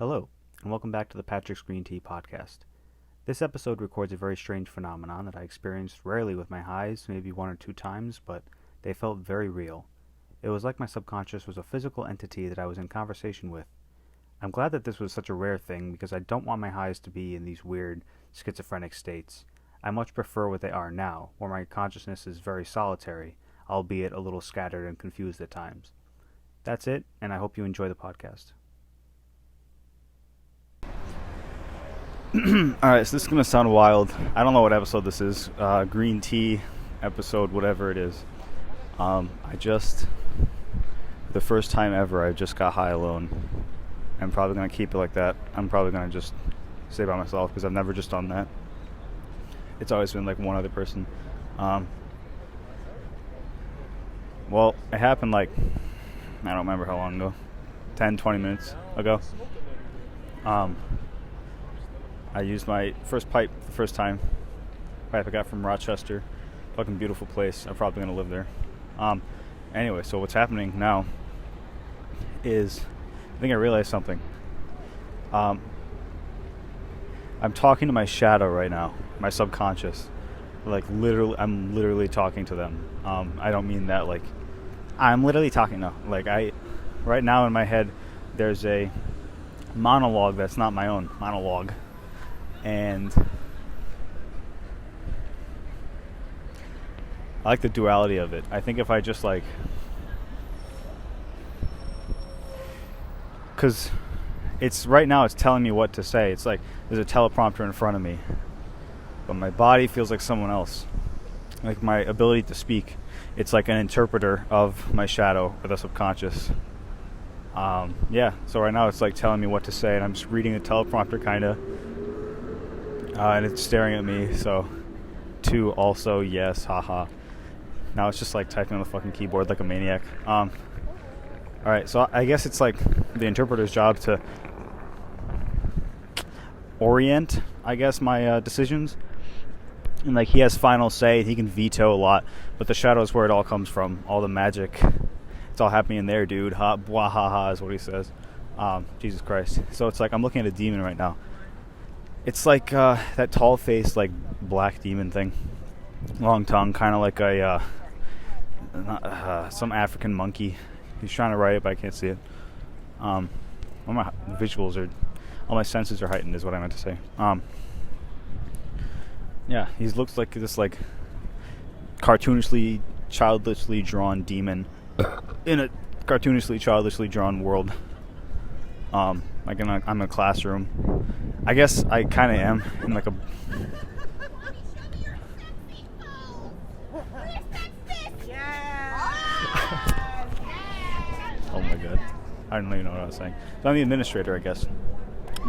Hello, and welcome back to the PatricksGreenTea podcast. This episode records a very strange phenomenon that I experienced rarely with my highs, maybe one or two times, but they felt very real. It was like my subconscious was a physical entity that I was in conversation with. I'm glad that this was such a rare thing because I don't want my highs to be in these weird, schizophrenic states. I much prefer what they are now, where my consciousness is very solitary, albeit a little scattered and confused at times. That's it, and I hope you enjoy the podcast. Alright, so this is going to sound wild. I don't know what episode this is. Green tea episode, whatever it is. The first time ever, I just got high alone. I'm probably going to keep it like that. I'm probably going to just stay by myself because I've never just done that. It's always been like one other person. Well, it happened like, I don't remember how long ago. 10, 20 minutes ago. I used my first pipe the first time. Pipe I got from Rochester. Fucking beautiful place. I'm probably going to live there. Anyway, so what's happening now is, I think I realized something. I'm talking to my shadow right now, my subconscious. Like, literally, I'm literally talking to them. I don't mean that, like, I'm literally talking, no. Like, right now in my head, there's a monologue that's not my own monologue. And I like the duality of it. I think if I just like, because it's right now it's telling me what to say. It's like there's a teleprompter in front of me, but my body feels like someone else. Like my ability to speak, it's like an interpreter of my shadow or the subconscious. So right now it's like telling me what to say, and I'm just reading the teleprompter kind of. And it's staring at me, so two also yes, haha. Now it's just like typing on the fucking keyboard like a maniac. Alright, so I guess it's like the interpreter's job to orient, I guess, my decisions. And like he has final say, he can veto a lot, but the shadow is where it all comes from. All the magic, it's all happening in there, dude. Ha, blah, ha, ha is what he says. Jesus Christ. So it's like I'm looking at a demon right now. It's like that tall-faced, like, black demon thing. Long tongue, kind of like a some African monkey. He's trying to write it, but I can't see it. All my visuals are, all my senses are heightened, is what I meant to say. Yeah, he looks like this, like, cartoonishly, childishly drawn demon in a cartoonishly, childishly drawn world. Like I'm in a classroom. I guess I kind of am in like a. Oh my god, I don't even know what I was saying. So I'm the administrator, I guess.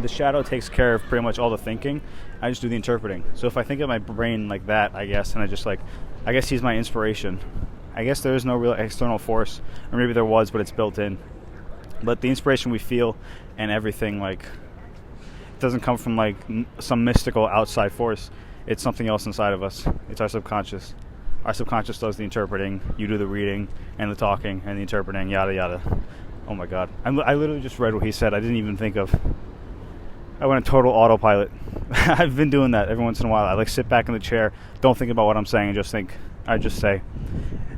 The shadow takes care of pretty much all the thinking. I just do the interpreting. So if I think of my brain like that, I guess, and I just like, I guess he's my inspiration. I guess there is no real external force, or maybe there was, but it's built in. But the inspiration we feel and everything, like, it doesn't come from, like, some mystical outside force. It's something else inside of us. It's our subconscious. Our subconscious does the interpreting. You do the reading and the talking and the interpreting, yada, yada. Oh, my God. I literally just read what he said. I didn't even think of. I went a total autopilot. I've been doing that every once in a while. I, like, sit back in the chair, don't think about what I'm saying, and just think. I just say.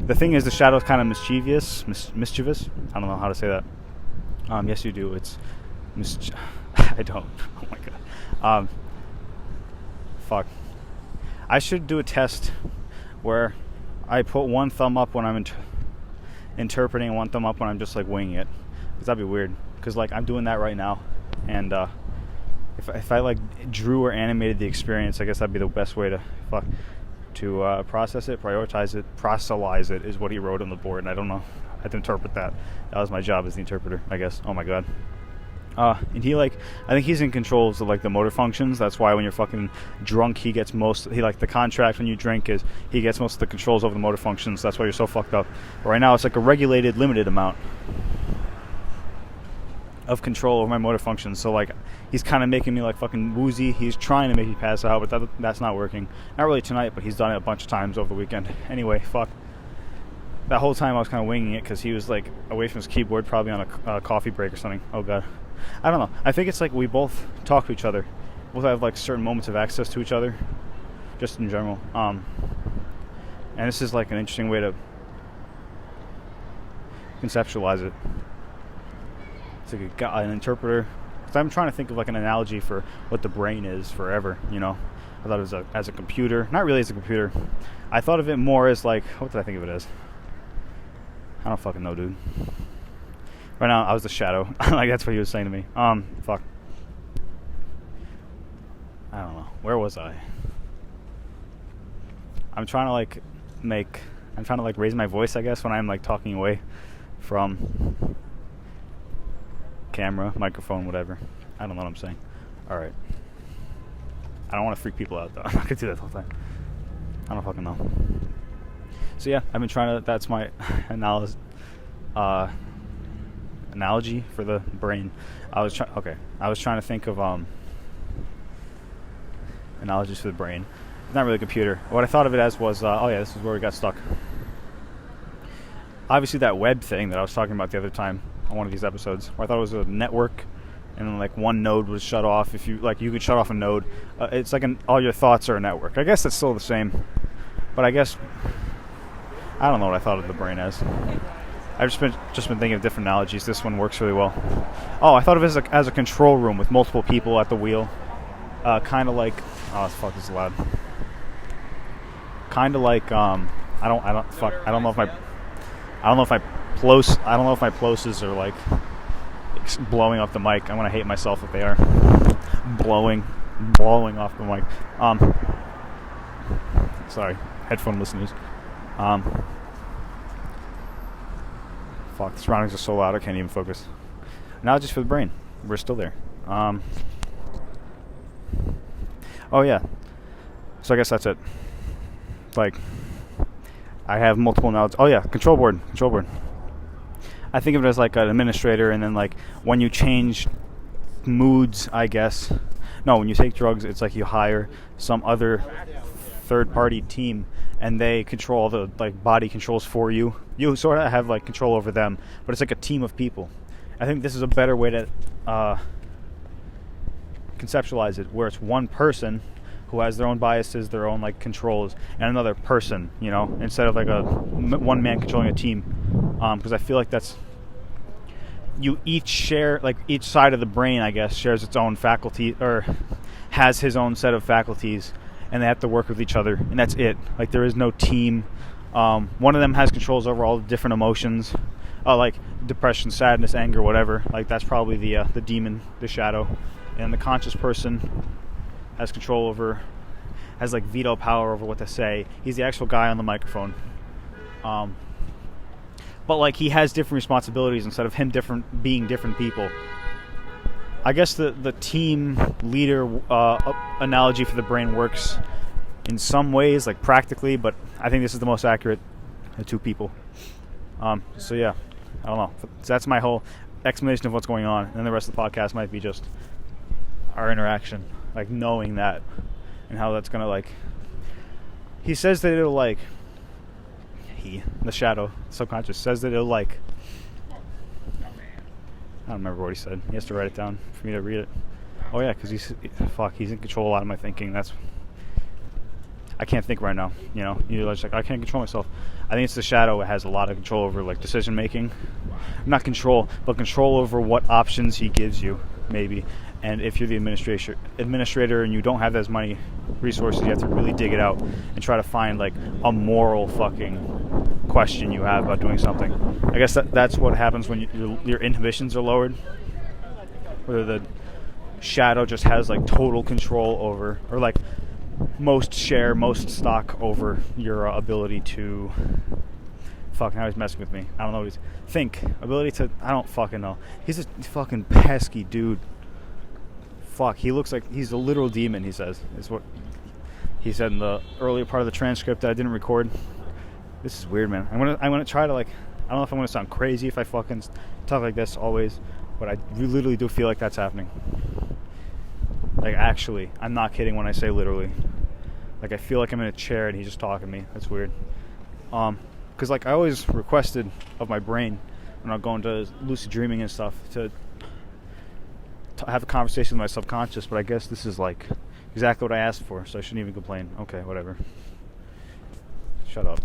The thing is, the shadow's kind of mischievous. I don't know how to say that. Yes, you do. It's I don't. Oh my god. Fuck. I should do a test where I put one thumb up when I'm interpreting and one thumb up when I'm just like winging it, because that'd be weird. Because like I'm doing that right now, and if I like drew or animated the experience, I guess that'd be the best way to process it, prioritize it, proselytize it is what he wrote on the board, and I don't know. I had to interpret that. That was my job as the interpreter, I guess. Oh my god. And he like, I think he's in control of like the motor functions. That's why when you're fucking drunk, he like the contract when you drink is he gets most of the controls over the motor functions. That's why you're so fucked up. But right now it's like a regulated, limited amount of control over my motor functions. So like he's kind of making me like fucking woozy. He's trying to make me pass out, but that's not working. Not really tonight, but he's done it a bunch of times over the weekend. Anyway, fuck. That whole time I was kind of winging it because he was like away from his keyboard, probably on a coffee break or something. Oh god. I don't know. I think it's like we both talk to each other. Both have like certain moments of access to each other, just in general. And this is like an interesting way to conceptualize it. It's like an interpreter. Because I'm trying to think of like an analogy for what the brain is forever, you know. I thought it was as a computer. Not really as a computer. I thought of it more as like, what did I think of it as? I don't fucking know, dude. Right now, I was the shadow. Like, that's what he was saying to me. Fuck. I don't know. Where was I? I'm trying to like raise my voice, I guess, when I'm like talking away from camera, microphone, whatever. I don't know what I'm saying. Alright. I don't want to freak people out, though. I'm not gonna do that the whole time. I don't fucking know. So yeah, I've been trying to, that's my analogy for the brain. I was trying to think of analogies for the brain. It's not really a computer. What I thought of it as was, this is where we got stuck. Obviously that web thing that I was talking about the other time on one of these episodes, where I thought it was a network, and then like one node was shut off. If you like, you could shut off a node. It's like all your thoughts are a network. I guess it's still the same, but I guess I don't know what I thought of the brain as. I've just been thinking of different analogies. This one works really well. Oh, I thought of it as a control room with multiple people at the wheel, kind of like. Oh fuck, this is loud. Kind of like I don't know if my plosives are like blowing off the mic. I'm gonna hate myself if they are blowing off the mic. Sorry, headphone listeners. Fuck, the surroundings are so loud I can't even focus. Now just for the brain. We're still there. Oh yeah. So I guess that's it. Like, I have multiple nodes. Oh yeah, control board. I think of it as like an administrator, and then like when you change moods, I guess. No, when you take drugs, it's like you hire some other third-party team, and they control all the like body controls for you. You sort of have like control over them, but it's like a team of people. I think this is a better way to conceptualize it, where it's one person who has their own biases, their own like controls, and another person, you know, instead of like a one man controlling a team. Because I feel like that's, you each share, like each side of the brain, I guess, shares its own faculty, or has his own set of faculties, and they have to work with each other, and that's it. Like, there is no team. One of them has controls over all the different emotions, like depression, sadness, anger, whatever. Like, that's probably the demon, the shadow. And the conscious person has control over, has like veto power over what to say. He's the actual guy on the microphone. But like, he has different responsibilities instead of him being different people. I guess the team leader analogy for the brain works in some ways, like practically, but I think this is the most accurate to two people. So yeah, I don't know. So that's my whole explanation of what's going on, and then the rest of the podcast might be just our interaction, like knowing that, and how that's gonna like. He says that it'll like. The shadow, subconscious, says that it'll like. I don't remember what he said. He has to write it down for me to read it. Oh yeah, because he's in control of a lot of my thinking. I can't think right now. You know, you're like, I can't control myself. I think it's the shadow that has a lot of control over like decision making. Not control, but control over what options he gives you, maybe. And if you're the administrator and you don't have as many resources, you have to really dig it out and try to find like a moral fucking question you have about doing something. I guess that's what happens when your inhibitions are lowered. Whether the shadow just has like total control over, or like most stock over your ability to. Fuck, now he's messing with me. I don't know what ability to. I don't fucking know. He's a fucking pesky dude. Fuck, he looks like he's a literal demon, he says. Is what he said in the earlier part of the transcript that I didn't record. This is weird, man. I'm gonna try to like, I don't know if I'm gonna sound crazy if I fucking talk like this always, but I literally do feel like that's happening. Like, actually, I'm not kidding when I say literally. Like, I feel like I'm in a chair and he's just talking to me. That's weird. Because like I always requested of my brain when I'm going to lucid dreaming and stuff to have a conversation with my subconscious, but I guess this is like exactly what I asked for, so I shouldn't even complain. Okay, whatever. Shut up.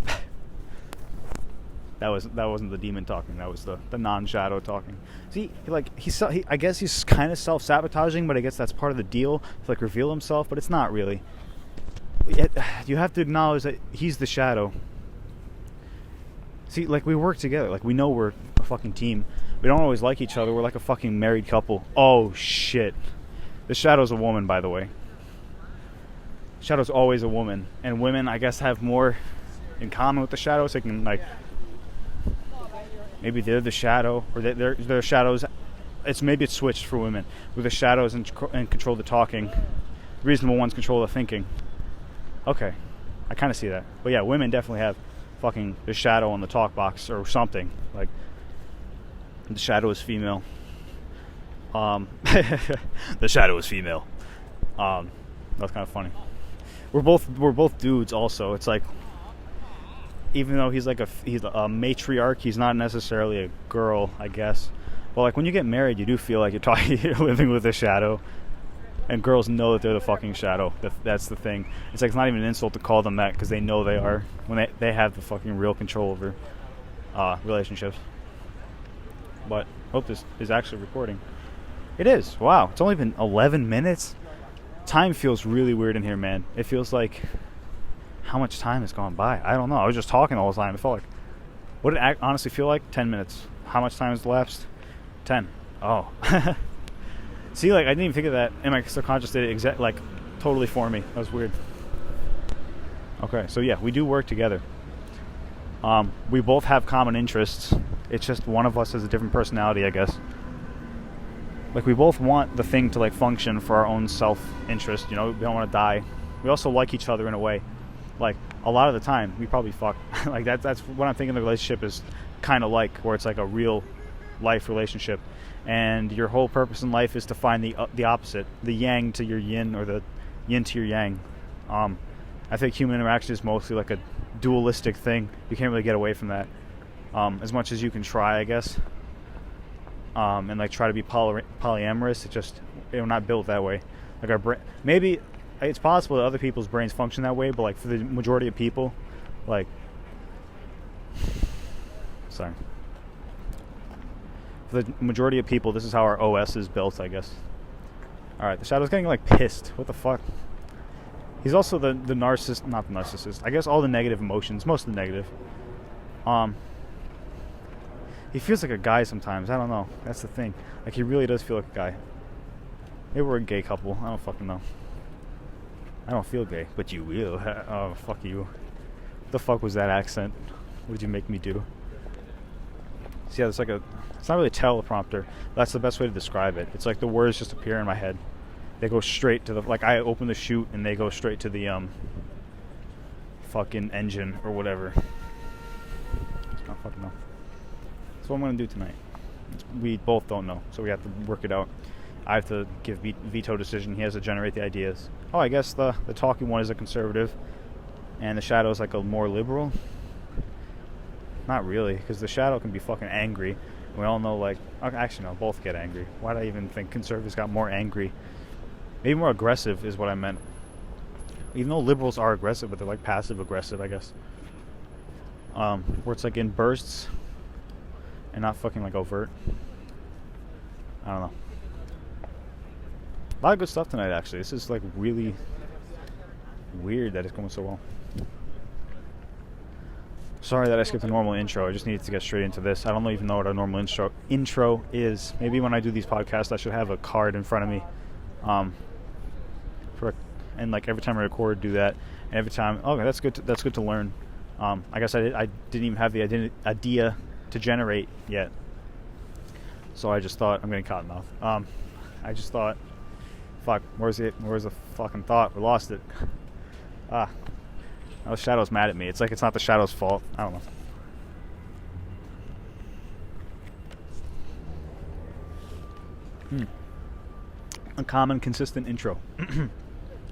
That wasn't the demon talking. That was the non-shadow talking. See, like I guess he's kind of self-sabotaging, but I guess that's part of the deal to like reveal himself. But it's not really. You have to acknowledge that he's the shadow. See, like we work together. Like we know we're a fucking team. We don't always like each other. We're like a fucking married couple. Oh shit! The shadow's a woman, by the way. Shadow's always a woman, and women, I guess, have more in common with the shadows. They can like. Maybe they're the shadow, or they're shadows. Maybe it's switched for women, where the shadows and control the talking, the reasonable ones control the thinking. Okay, I kind of see that. But yeah, women definitely have fucking the shadow on the talk box or something. Like the shadow is female. The shadow is female. That's kind of funny. We're both dudes. Also, it's like. Even though he's a matriarch, he's not necessarily a girl, I guess. Well, like when you get married, you do feel like you're living with a shadow, and girls know that they're the fucking shadow. That's the thing. It's like it's not even an insult to call them that because they know they are when they have the fucking real control over relationships. But I hope this is actually recording. It is. Wow, it's only been 11 minutes. Time feels really weird in here, man. It feels like. How much time has gone by? I don't know. I was just talking all the time. It felt like... What did it honestly feel like? 10 minutes. How much time has elapsed? 10. Oh. See, like, I didn't even think of that. And my subconscious did it totally for me. That was weird. Okay, so yeah, we do work together. We both have common interests. It's just one of us has a different personality, I guess. Like, we both want the thing to, like, function for our own self-interest. You know, we don't want to die. We also like each other in a way. Like, a lot of the time, we probably fuck. Like, that's what I'm thinking the relationship is kind of like, where it's like a real life relationship. And your whole purpose in life is to find the opposite, the yang to your yin, or the yin to your yang. I think human interaction is mostly like a dualistic thing. You can't really get away from that. As much as you can try, I guess. And like try to be polyamorous, it just, we're not built that way. Like our brain, maybe... It's possible that other people's brains function that way, but like for the majority of people, like, sorry, for the majority of people, this is how our OS is built, I guess. All right, the shadow's getting like pissed. What the fuck? He's also the narcissist, not the narcissist. I guess all the negative emotions, most of the negative. He feels like a guy sometimes. I don't know. That's the thing. Like he really does feel like a guy. Maybe we're a gay couple. I don't fucking know. I don't feel gay, but you will. Oh, fuck you. What the fuck was that accent? What did you make me do? See, yeah, it's like it's not really a teleprompter. That's the best way to describe it. It's like the words just appear in my head. They go straight to like I open the chute and they go straight to the, fucking engine or whatever. I don't fucking know. That's what I'm going to do tonight. We both don't know, so we have to work it out. I have to give veto decision. He has to generate the ideas. Oh, I guess the talking one is a conservative, and the shadow is like a more liberal. Not really, because the shadow can be fucking angry. We all know, like, actually no, both get angry. Why do I even think conservatives got more angry? Maybe more aggressive is what I meant. Even though liberals are aggressive, but they're like passive aggressive, I guess. Where it's like in bursts and not fucking like overt. I don't know. A lot of good stuff tonight, actually. This is like really weird that it's going so well. Sorry that I skipped the normal intro. I just needed to get straight into this. I don't even know what a normal intro is. Maybe when I do these podcasts, I should have a card in front of me. And like every time I record, do that. And every time, okay, that's good. That's good to learn. I guess I didn't even have the idea to generate yet. So I just thought, I'm getting cotton mouth. I just thought, fuck, where's it? Where's the fucking thought? We lost it. Now the shadow's mad at me. It's like it's not the shadow's fault. I don't know. A common, consistent intro.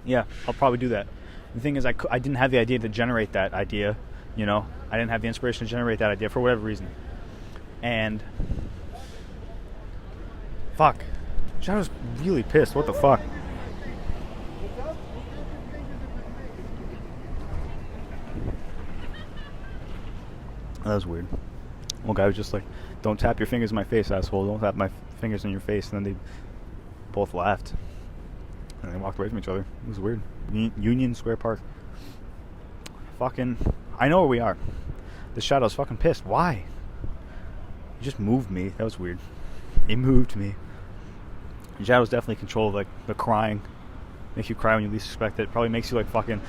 Yeah, I'll probably do that. The thing is, I didn't have the idea to generate that idea. You know, I didn't have the inspiration to generate that idea for whatever reason. And fuck, Shadow's really pissed. What the fuck? That was weird. One guy was just like, "Don't tap your fingers in my face, asshole. Don't tap my fingers in your face." And then they both laughed. And they walked away from each other. It was weird. Union Square Park. Fucking... I know where we are. The Shadow's fucking pissed. Why? He just moved me. That was weird. He moved me. The Shadow's definitely control of, like, the crying. Makes you cry when you least expect it. Probably makes you, like, fucking...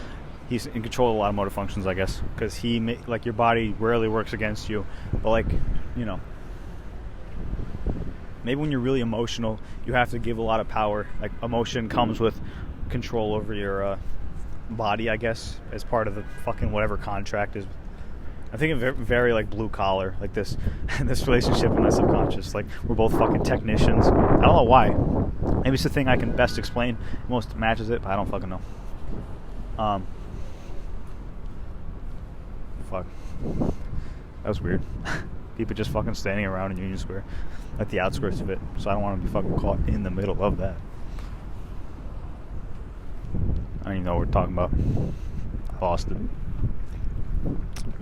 He's in control of a lot of motor functions, I guess. Because he... like, your body rarely works against you. But, like, you know... Maybe when you're really emotional, you have to give a lot of power. Like, emotion comes with control over your body, I guess, as part of the fucking whatever contract is. I think it's very like blue collar, like this this relationship in my subconscious. Like, we're both fucking technicians. I don't know why. Maybe it's the thing I can best explain. Most matches it, but I don't fucking know. Fuck. That was weird. People just fucking standing around in Union Square at the outskirts of it, so I don't want to be fucking caught in the middle of that. I don't even know what we're talking about. I lost it.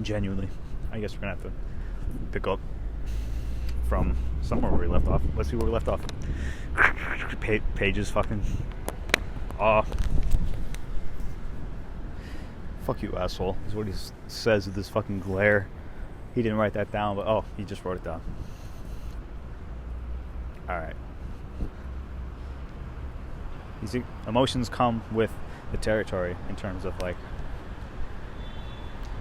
Genuinely. I guess we're gonna have to pick up from somewhere where we left off. Let's see where we left off. Pages fucking... Fuck you, asshole, is what he says with this fucking glare. He didn't write that down, but he just wrote it down. Alright. Emotions come with the territory in terms of, like,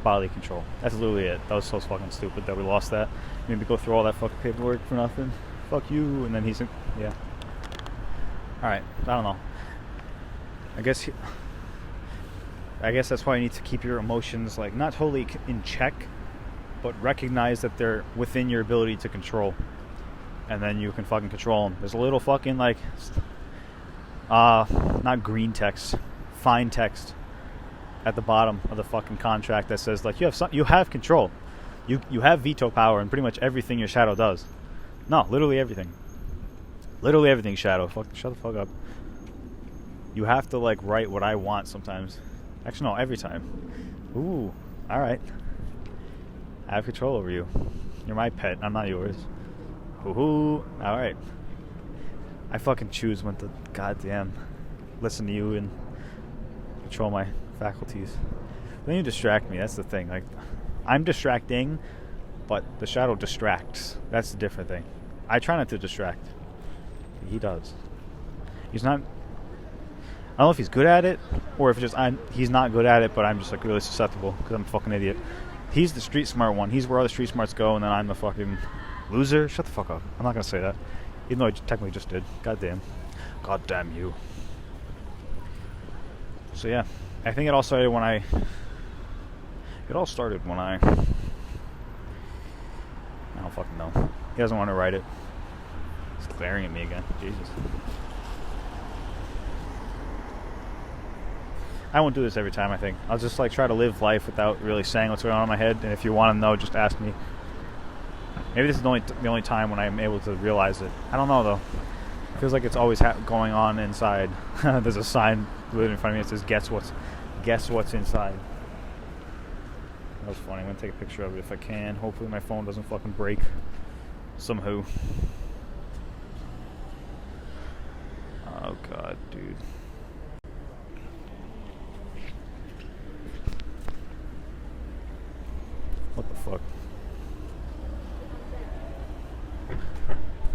bodily control. That's literally it. That was so fucking stupid that we lost that. Maybe go through all that fucking paperwork for nothing. Fuck you. And then he's in... Yeah. Alright. I don't know. I guess that's why you need to keep your emotions, like, not totally in check, but recognize that they're within your ability to control. And then you can fucking control them. There's a little fucking, like, not green text, fine text at the bottom of the fucking contract that says, like, you have control. You have veto power in pretty much everything your Shadow does. No, literally everything. Literally everything, Shadow. Shut the fuck up. You have to, like, write what I want sometimes. Actually, no, every time. Ooh, alright. I have control over you. You're my pet, I'm not yours. Ooh, alright. I fucking choose when to goddamn listen to you and control my faculties. Then you distract me, that's the thing. Like, I'm distracting, but the Shadow distracts. That's the different thing. I try not to distract. He does. He's not... I don't know if he's good at it, or if he's not good at it, but I'm just, like, really susceptible, because I'm a fucking idiot. He's the street smart one. He's where all the street smarts go, and then I'm the fucking loser. Shut the fuck up. I'm not going to say that. Even though I technically just did. Goddamn. Goddamn you. So, yeah. I think it all started when I... I don't fucking know. He doesn't want to write it. He's glaring at me again. Jesus. I won't do this every time, I think. I'll just, like, try to live life without really saying what's going on in my head. And if you want to know, just ask me. Maybe this is the only time when I'm able to realize it. I don't know, though. It feels like it's always going on inside. There's a sign in front of me that says, guess what's inside. That was funny. I'm going to take a picture of it if I can. Hopefully my phone doesn't fucking break somehow. Oh, God, dude. What the fuck?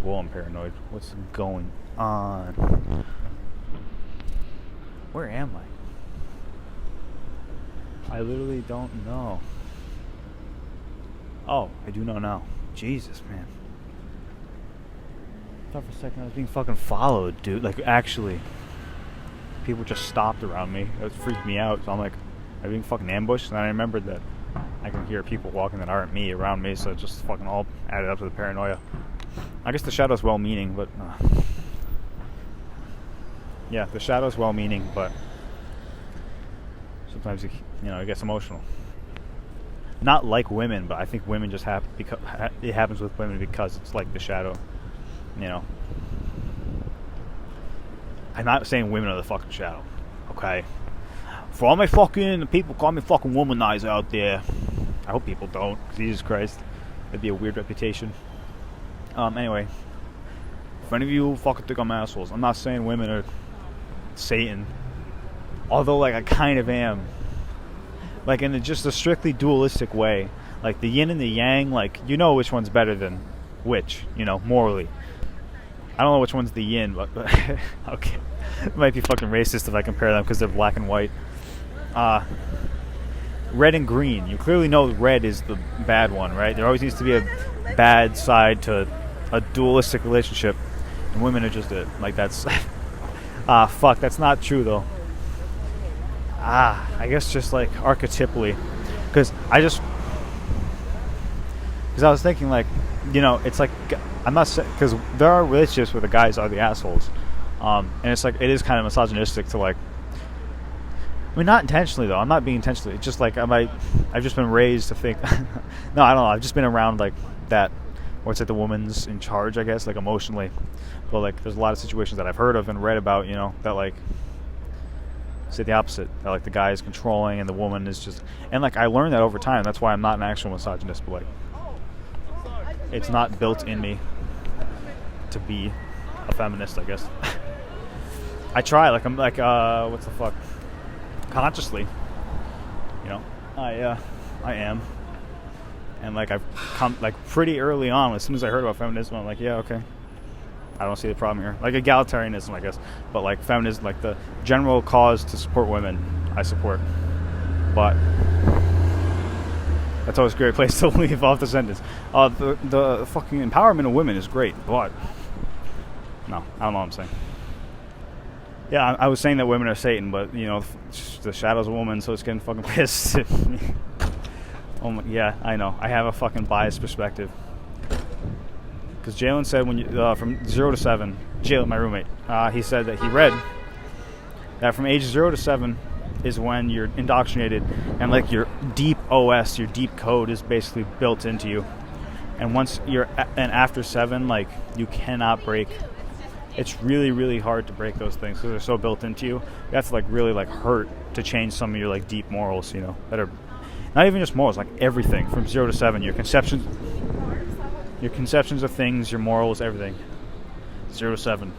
Whoa, I'm paranoid. What's going on? Where am I? I literally don't know. Oh, I do know now. Jesus, man. I thought for a second I was being fucking followed, dude. Like, actually. People just stopped around me. It freaked me out. So I'm like, am I being fucking ambushed? And then I remembered that I can hear people walking that aren't me around me, so it just fucking all added up to the paranoia. I guess the Shadow's well-meaning, but... yeah, the Shadow's well-meaning, but... sometimes, it gets emotional. Not like women, but I think women just because it happens with women because it's like the Shadow, I'm not saying women are the fucking shadow. Okay? For all my fucking people call me fucking womanizer out there. I hope people don't. Jesus Christ. That'd be a weird reputation. Anyway. If any of you fucking think I'm assholes, I'm not saying women are Satan. Although, like, I kind of am. Like, in just a strictly dualistic way. Like, the yin and the yang, like, you know which one's better than which, you know, morally. I don't know which one's the yin, but okay. It might be fucking racist if I compare them because they're black and white. Red and green. You clearly know red is the bad one, right? There always needs to be a bad side to a dualistic relationship. And women are just it. Like, that's... fuck, that's not true, though. I guess just, like, archetypally. Because I was thinking, like, you know, it's like... I'm not saying... Because there are relationships where the guys are the assholes. And it's like, it is kind of misogynistic to, like... I mean, not intentionally, though. I'm not being intentionally. It's just, like, I've just been raised to think... No, I don't know. I've just been around, like, that... Or it's like the woman's in charge, I guess, like, emotionally. But, like, there's a lot of situations that I've heard of and read about, you know, that, like... Say the opposite. That, like, the guy is controlling and the woman is just... And, like, I learned that over time. That's why I'm not an actual misogynist, but, like... It's not built in me to be a feminist, I guess. I try, like, I'm, like, what's the fuck? Consciously, you know, I am, and like I've come like pretty early on. As soon as I heard about feminism, I'm like, yeah, okay, I don't see the problem here. Like egalitarianism, I guess, but like feminism, like the general cause to support women, I support. But that's always a great place to leave off the sentence. The fucking empowerment of women is great, but no, I don't know what I'm saying. Yeah, I was saying that women are Satan, but, you know, the shadow's a woman, so it's getting fucking pissed at me. Oh my, yeah, I know. I have a fucking biased perspective. Because Jalen said when you, from 0 to 7, Jalen, my roommate, he said that he read that from age 0 to 7 is when you're indoctrinated, and, like, your deep OS, your deep code is basically built into you. And after 7, like, you cannot break. It's really, really hard to break those things because they're so built into you. You have to, like, really, like, hurt to change some of your, like, deep morals, you know, that are not even just morals, like everything from 0 to 7. Your conceptions of things, your morals, everything. 0 to 7.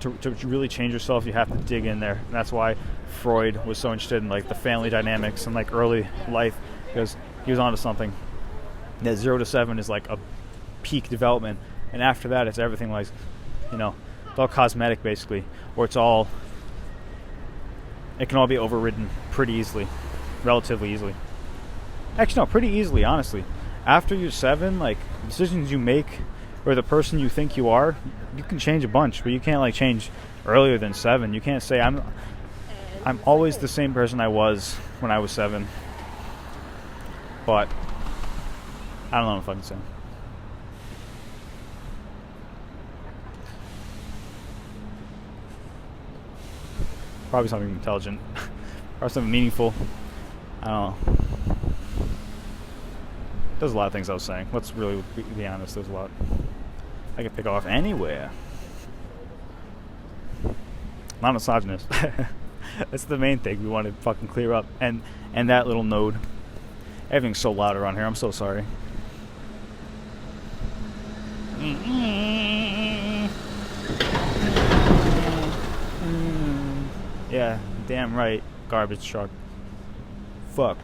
To really change yourself, you have to dig in there. And that's why Freud was so interested in, like, the family dynamics and, like, early life, because he was onto something. That 0 to 7 is, like, a peak development, and after that, it's everything, like, you know, it's all cosmetic, basically, or it can all be overridden pretty easily, relatively easily. Actually, no, pretty easily, honestly. After you're 7, like, decisions you make, or the person you think you are, you can change a bunch, but you can't, like, change earlier than 7. You can't say, I'm always the same person I was when I was 7. But, I don't know if I can say. Probably something intelligent or something meaningful. I don't know. There's a lot of things I was saying. Let's really be honest. There's a lot I could pick off anywhere. Not misogynist. That's the main thing we want to fucking clear up. And that little node. Everything's so loud around here. I'm so sorry. Yeah, damn right, garbage truck. Fuck.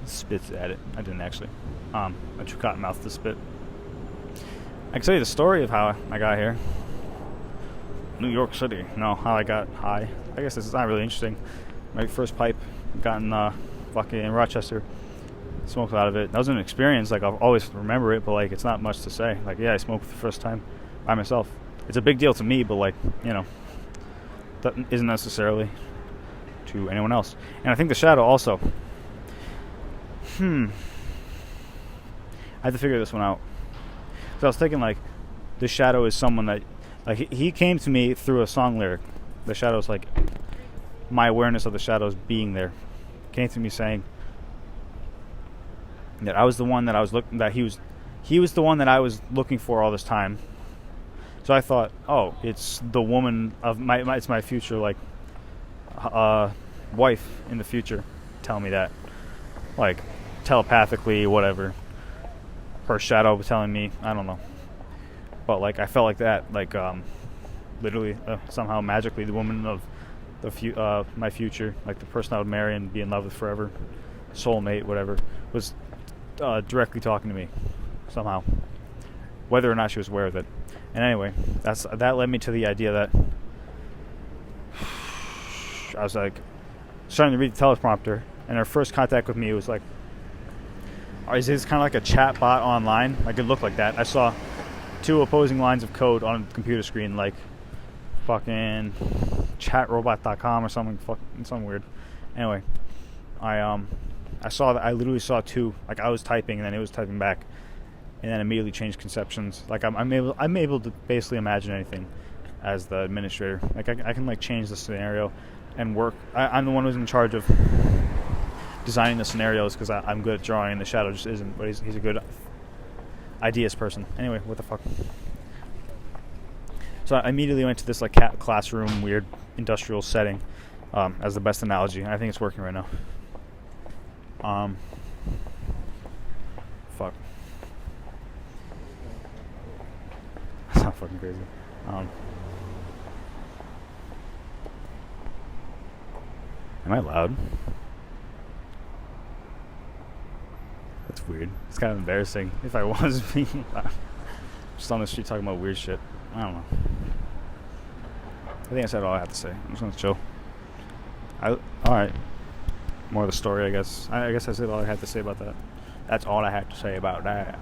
Spits at it. I didn't actually. I took cotton mouth to spit. I can tell you the story of how I got here. New York City. No, how I got high. I guess this is not really interesting. My first pipe got in fucking Rochester. Smoked out of it. That was an experience. Like, I'll always remember it, but, like, it's not much to say. Like, yeah, I smoked for the first time by myself. It's a big deal to me, but, like, you know, that isn't necessarily to anyone else. And I think the shadow also. I had to figure this one out. So I was thinking, like, the shadow is someone that, like, he came to me through a song lyric. The shadow's, like, my awareness of the shadows being there came to me saying that I was the one that I was looking, that he was the one that I was looking for all this time. So So I thought, oh, it's the woman of it's my future, like, wife in the future telling me that, like, telepathically, whatever. Her shadow was telling me, I don't know. But, like, I felt like that, like, literally, somehow magically, the woman of my future, like the person I would marry and be in love with forever, soulmate, whatever, was directly talking to me somehow, whether or not she was aware of it. And anyway, that led me to the idea that I was like starting to read the teleprompter, and her first contact with me was like, is this kind of like a chat bot online? Like, it looked like that. I saw 2 opposing lines of code on the computer screen, like fucking chatrobot.com or something weird. Anyway, I saw that. I literally saw 2. Like, I was typing and then it was typing back, and then immediately changed conceptions. Like, I'm able to basically imagine anything as the administrator. Like, I can like change the scenario and work. I'm the one who's in charge of designing the scenarios because I'm good at drawing, and the shadow just isn't. But he's a good ideas person. Anyway, what the fuck. So I immediately went to this like classroom, weird industrial setting as the best analogy. I think it's working right now. Fuck. That's not fucking crazy. Am I loud? That's weird. It's kind of embarrassing if I was being loud. Just on the street talking about weird shit. I don't know. I think I said all I have to say. I'm just gonna chill. Alright. More of the story, I guess. I guess I said all I had to say about that. That's all I had to say about that.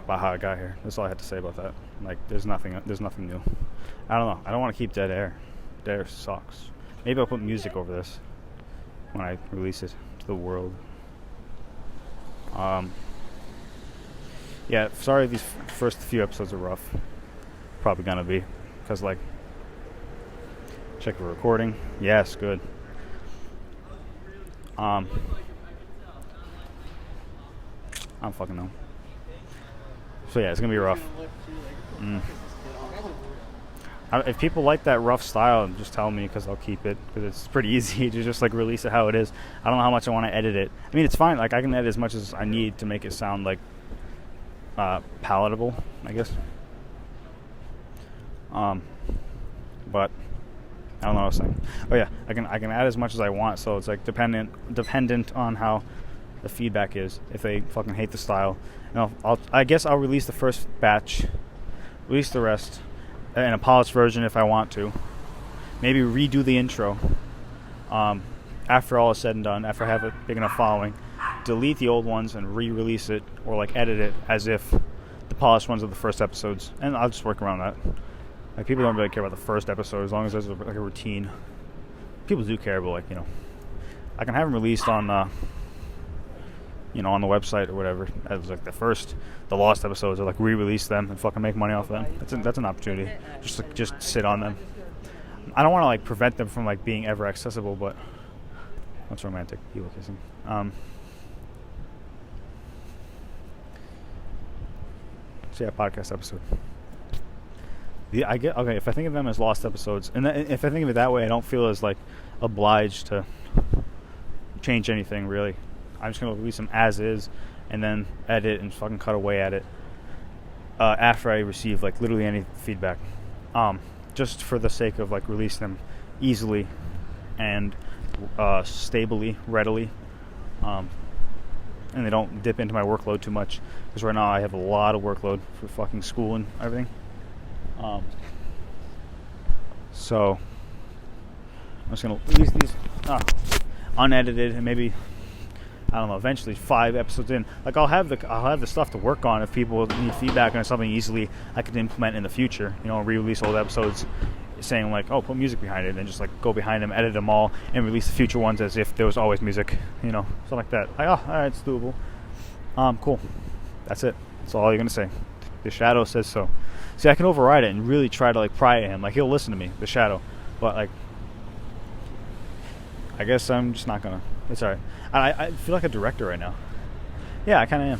About how I got here. That's all I had to say about that. Like, there's nothing new. I don't know. I don't want to keep dead air. Dead air sucks. Maybe I'll put music over this when I release it to the world. Yeah, sorry these first few episodes are rough. Probably gonna be. Because, like, check the recording. Yes, good. I don't fucking know. So yeah, it's gonna be rough. If people like that rough style, just tell me, because I'll keep it, because it's pretty easy to just like release it how it is. I don't know how much I want to edit it. I mean, it's fine. Like, I can edit as much as I need to make it sound like palatable, I guess. But I don't know what I was saying. Oh yeah, I can add as much as I want. So it's like dependent on how the feedback is. If they fucking hate the style, I guess I'll release the first batch, release the rest in a polished version if I want to. Maybe redo the intro after all is said and done, after I have a big enough following. Delete the old ones and re-release it, or like edit it as if the polished ones are the first episodes, and I'll just work around that. Like, people don't really care about the first episode as long as there's like a routine. People do care, but like, I can have them released on on the website or whatever as like the lost episodes, or like re-release them and fucking make money off them. That's an opportunity. Just sit on them. I don't want to like prevent them from like being ever accessible, but that's romantic. People kissing. So yeah, podcast episode. If I think of them as lost episodes, and if I think of it that way, I don't feel as like obliged to change anything really. I'm just gonna release them as is, and then edit and fucking cut away at it after I receive like literally any feedback, just for the sake of like releasing them easily and stably, readily, and they don't dip into my workload too much, because right now I have a lot of workload for fucking school and everything. So I'm just gonna release these unedited, and maybe, I don't know, eventually 5 episodes in, like I'll have the stuff to work on if people need feedback on something easily I could implement in the future. Re-release old episodes saying like, oh, put music behind it, and just like go behind them, edit them all, and release the future ones as if there was always music, something like that. Like, oh, alright, it's doable. Cool. That's it. That's all you're gonna say. The shadow says so. See, I can override it and really try to like pry at him. Like, he'll listen to me, the shadow. But like, I guess I'm just not gonna. It's alright. I feel like a director right now. Yeah, I kind of am.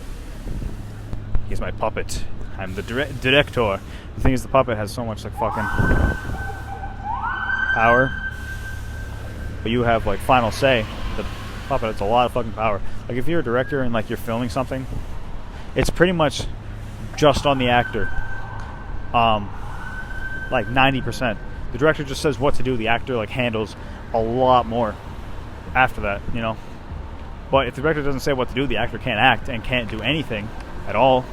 He's my puppet. I'm the director. The thing is, the puppet has so much like fucking power, but you have like final say. The puppet has a lot of fucking power. Like if you're a director and like you're filming something, it's pretty much just on the actor. Like 90%. The director just says what to do. The actor like handles a lot more after that, you know. But if the director doesn't say what to do, the actor can't act and can't do anything at all.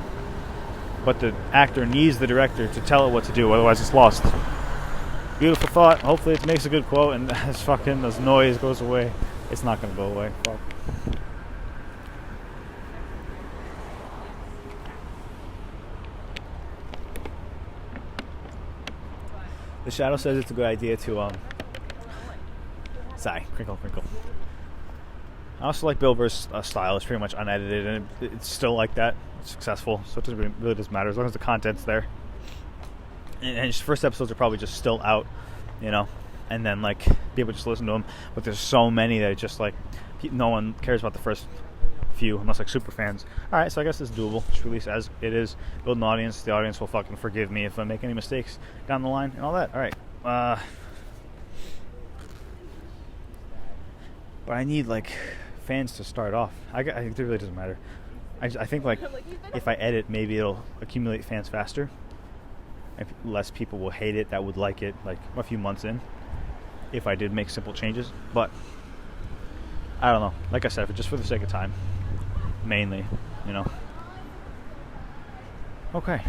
But the actor needs the director to tell it what to do, otherwise it's lost. Beautiful thought. Hopefully it makes a good quote and this noise goes away. It's not going to go away. Fuck. The Shadow says it's a good idea to, sigh, crinkle. I also like Bill Burr's style. It's pretty much unedited, and it's still like that. It's successful, so it really doesn't matter as long as the content's there. And his first episodes are probably just still out, you know, and then like people just listen to them. But there's so many that it's just like no one cares about the first few unless like super fans. All right, so I guess it's doable. Just release as it is. Build an audience. The audience will fucking forgive me if I make any mistakes down the line and all that. All right. But I need like fans to start off. I think it really doesn't matter. I think like if I edit, maybe it'll accumulate fans faster. If less people will hate it that would like it like a few months in. If I did make simple changes, but I don't know. Like I said, just for the sake of time, mainly, you know. Okay.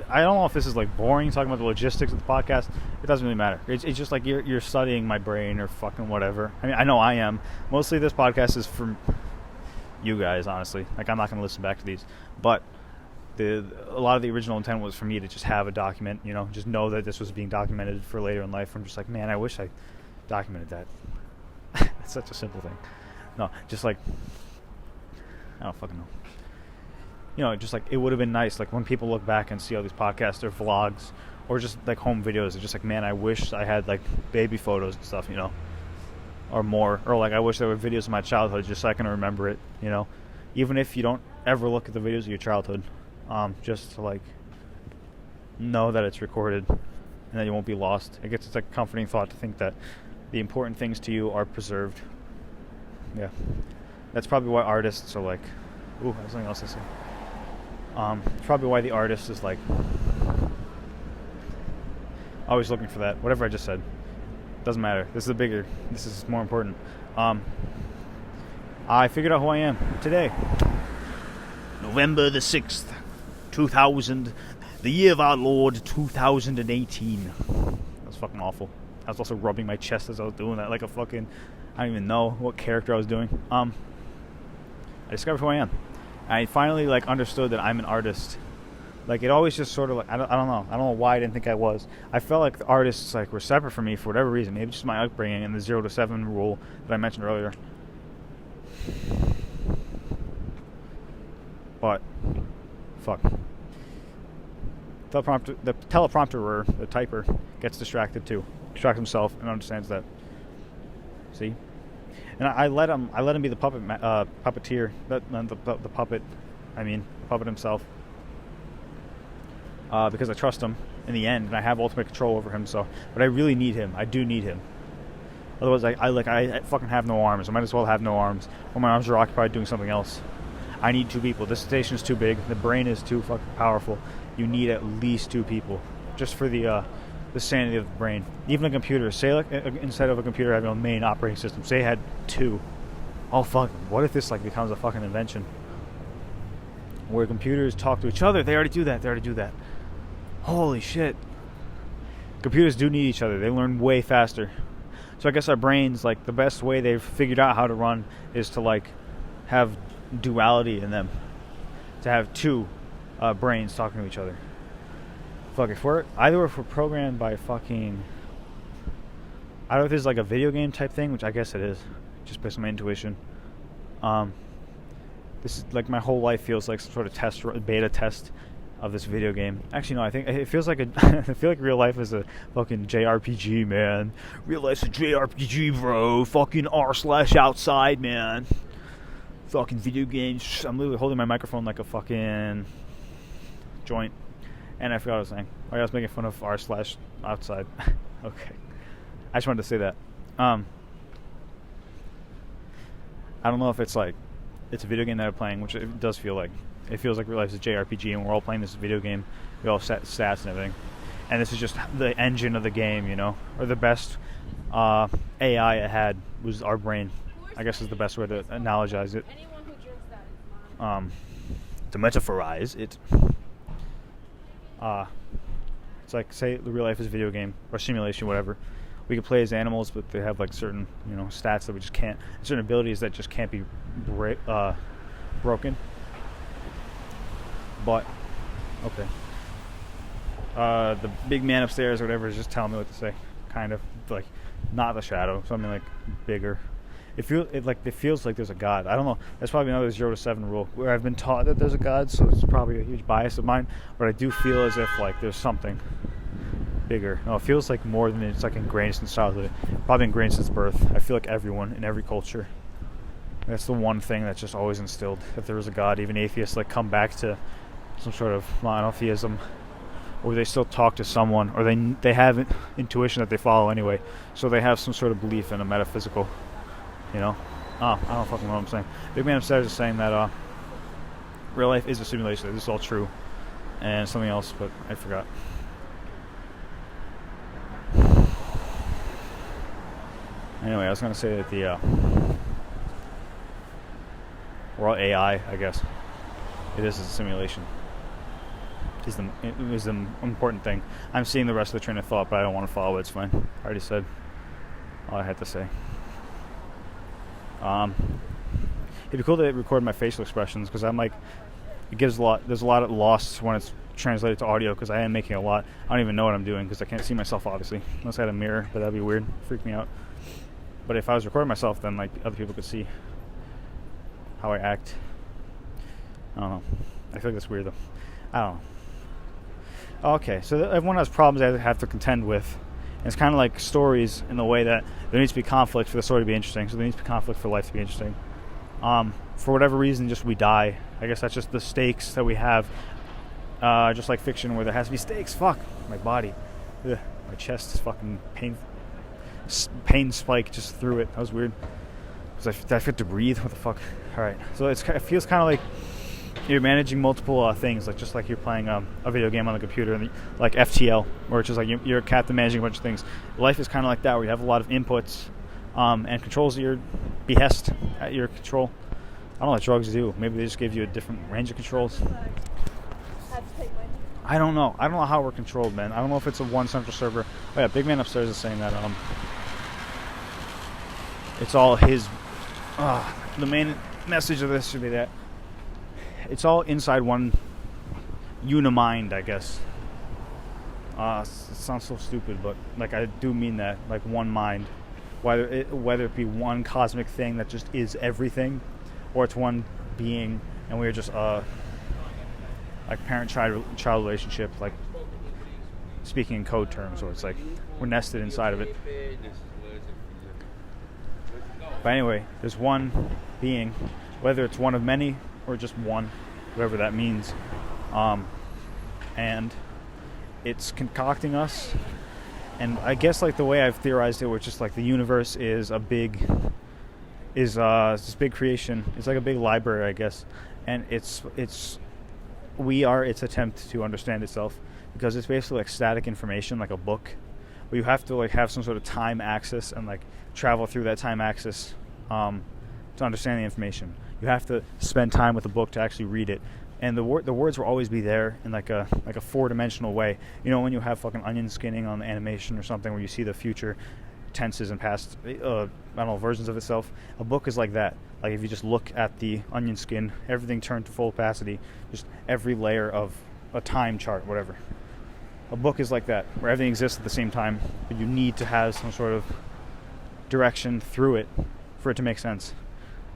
I don't know if this is like boring talking about the logistics of the podcast. It doesn't really matter. It's just like you're studying my brain or fucking whatever. I mean, I know I am. Mostly this podcast is for you guys, honestly. Like I'm not going to listen back to these, but a lot of the original intent was for me to just have a document, you know, just know that this was being documented for later in life. I'm just like, man, I wish I documented that. It's such a simple thing. No, just like I don't fucking know. You know, just like it would have been nice, like when people look back and see all these podcasts or vlogs or just like home videos, they're just like, man, I wish I had like baby photos and stuff, you know, or more, or like I wish there were videos of my childhood just so I can remember it, you know, even if you don't ever look at the videos of your childhood, just to like know that it's recorded and that you won't be lost. I guess it's like a comforting thought to think that the important things to you are preserved. Yeah, that's probably why artists are like, ooh, there's something else to say. Probably why the artist is like always looking for that. Whatever I just said, doesn't matter. This is more important. I figured out who I am today. November the 6th, 2000, the year of our Lord 2018. That was fucking awful. I was also rubbing my chest as I was doing that, like a fucking, I don't even know what character I was doing. I discovered who I am. I finally like understood that I'm an artist. Like it always just sort of like I don't know why I didn't think I was. I felt like the artists like were separate from me for whatever reason. Maybe just my upbringing and the 0 to 7 rule that I mentioned earlier. But fuck. The teleprompter, the typer, gets distracted too. Distracts himself and understands that. See? And I let him be the puppeteer, the puppet. I mean, the puppet himself, because I trust him in the end, and I have ultimate control over him. So, but I really need him. I do need him. Otherwise, I fucking have no arms. I might as well have no arms, or my arms are occupied doing something else. I need 2 people. This station is too big. The brain is too fucking powerful. You need at least 2 people, just for the sanity of the brain. Even a computer, say like instead of a computer having a main operating system, say it had 2. Oh fuck, what if this like becomes a fucking invention where computers talk to each other? They already do that. Holy shit. Computers do need each other. They learn way faster. So I guess our brains, like the best way they've figured out how to run is to like have duality in them, to have 2 brains talking to each other. Fuck, if we're programmed by fucking, I don't know if this is like a video game type thing, which I guess it is, just based on my intuition. This is like my whole life feels like some sort of beta test of this video game. Actually, no, I think it feels like I feel like real life is a fucking JRPG, man. Real life's a JRPG, bro. Fucking r/outside, man. fucking video games. I'm literally holding my microphone like a fucking joint. And I forgot what I was saying. I was making fun of r/outside. Okay. I just wanted to say that. I don't know if it's like it's a video game that I'm playing, which it does feel like. It feels like real life is a JRPG, and we're all playing this video game. We all set stats and everything, and this is just the engine of the game, you know, or the best AI it had was our brain. I guess is the best way to analogize it. To metaphorize it. It's like, say the real life is a video game or simulation, whatever. We can play as animals, but they have like certain, you know, stats that we just can't, certain abilities that just can't be broken. But okay, the big man upstairs or whatever is just telling me what to say, kind of like not the shadow, something like bigger. It feels like there's a God. I don't know. That's probably another 0 to 7 rule where I've been taught that there's a God, so it's probably a huge bias of mine. But I do feel as if like there's something bigger. No, it feels like more than it's like ingrained since childhood. Probably ingrained since birth. I feel like everyone in every culture. That's the one thing that's just always instilled. If there was a God, even atheists like come back to some sort of monotheism, or they still talk to someone, or they have intuition that they follow anyway. So they have some sort of belief in a metaphysical. You know? I don't fucking know what I'm saying. Big man upstairs is saying that real life is a simulation. This is all true. And something else, but I forgot. Anyway, I was going to say that we're all AI, I guess. It is a simulation. Is the important thing. I'm seeing the rest of the train of thought, but I don't want to follow it. It's fine. I already said all I had to say. It'd be cool to record my facial expressions because I'm like, it gives a lot. There's a lot of lost when it's translated to audio because I am making a lot. I don't even know what I'm doing because I can't see myself obviously unless I had a mirror, but that'd be weird. Freak me out. But if I was recording myself, then like other people could see how I act. I don't know. I feel like that's weird though. I don't know. Okay, so everyone has problems they have to contend with. And it's kind of like stories in the way that there needs to be conflict for the story to be interesting. So there needs to be conflict for life to be interesting. For whatever reason, just we die. I guess that's just the stakes that we have. Just like fiction where there has to be stakes. Fuck. My body. Ugh. My chest is fucking pain spike just through it. That was weird. Did I forget to breathe? What the fuck? Alright. So it feels kind of like you're managing multiple things, like just like you're playing a video game on the computer, and like FTL, where it's just like you're a captain managing a bunch of things. Life is kind of like that, where you have a lot of inputs and controls at your behest, at your control. I don't know what drugs do. Maybe they just give you a different range of controls. I don't know. I don't know how we're controlled, man. I don't know if it's a one central server. Oh yeah, Big Man upstairs is saying that it's all his. The main message of this should be that it's all inside one unimind, I guess. It sounds so stupid, but like I do mean that, like one mind, whether it be one cosmic thing that just is everything, or it's one being, and we're just like parent-child relationship, like speaking in code terms, or it's like we're nested inside of it. But anyway, there's one being, whether it's one of many or just one, whatever that means, and it's concocting us. And I guess like the way I've theorized it, which is like the universe is this big creation. It's like a big library, I guess, and we are its attempt to understand itself, because it's basically like static information, like a book, where you have to like have some sort of time axis and like travel through that time axis to understand the information. You have to spend time with the book to actually read it, and the words will always be there in like a 4-dimensional way. You know, when you have fucking onion skinning on the animation or something, where you see the future tenses and past versions of itself. A book is like that. Like if you just look at the onion skin, everything turned to full opacity, just every layer of a time chart, whatever. A book is like that, where everything exists at the same time, but you need to have some sort of direction through it for it to make sense.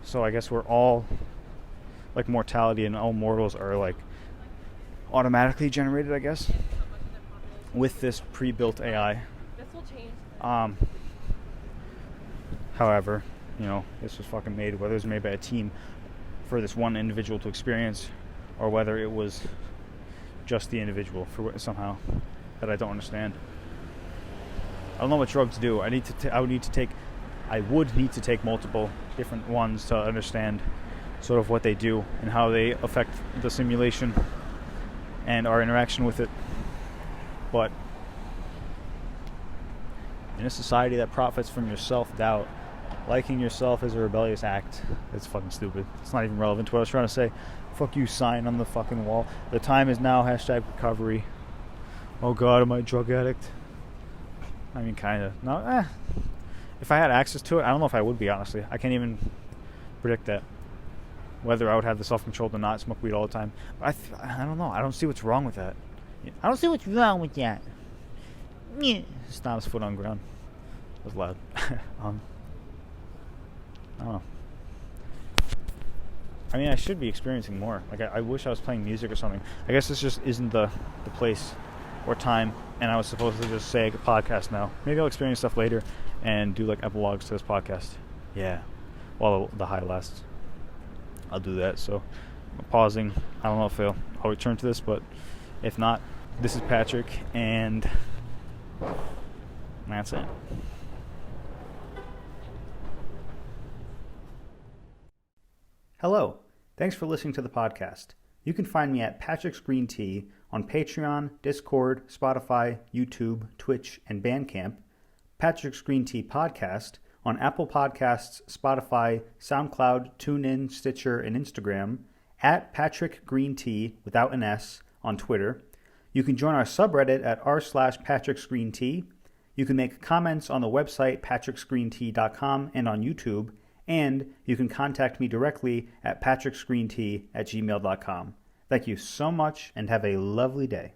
So I guess we're all, like mortality and all mortals are like automatically generated, I guess, with this pre-built AI. This will change. However, you know, this was fucking made, whether it was made by a team for this one individual to experience, or whether it was just the individual for somehow that I don't understand. I don't know what drugs do. I would need to take multiple different ones to understand sort of what they do and how they affect the simulation and our interaction with it. But in a society that profits from your self-doubt, liking yourself is a rebellious act. It's fucking stupid. It's not even relevant to what I was trying to say. Fuck you, sign on the fucking wall. The time is now, #recovery. Oh God, am I a drug addict? I mean, kind of. No, if I had access to it, I don't know if I would be, honestly. I can't even predict that. Whether I would have the self-control to not smoke weed all the time. But I don't know. I don't see what's wrong with that. I don't see what's wrong with that. Stomped his foot on the ground. That was loud. I don't know. I mean, I should be experiencing more. Like, I wish I was playing music or something. I guess this just isn't the place or time, and I was supposed to just say a podcast now. Maybe I'll experience stuff later and do, like, epilogues to this podcast. Yeah. While the high lasts. I'll do that. So, I'm pausing. I don't know if I'll return to this, but if not, this is Patrick, and that's it. Hello. Thanks for listening to the podcast. You can find me at PatricksGreenTea on Patreon, Discord, Spotify, YouTube, Twitch, and Bandcamp. Patrick's Green Tea Podcast on Apple Podcasts, Spotify, SoundCloud, TuneIn, Stitcher, and Instagram. At PatrickGreenTea without an S on Twitter. You can join our subreddit at r/PatricksGreenTea. You can make comments on the website PatricksGreenTea.com and on YouTube. And you can contact me directly at PatricksGreenTea@gmail.com. Thank you so much and have a lovely day.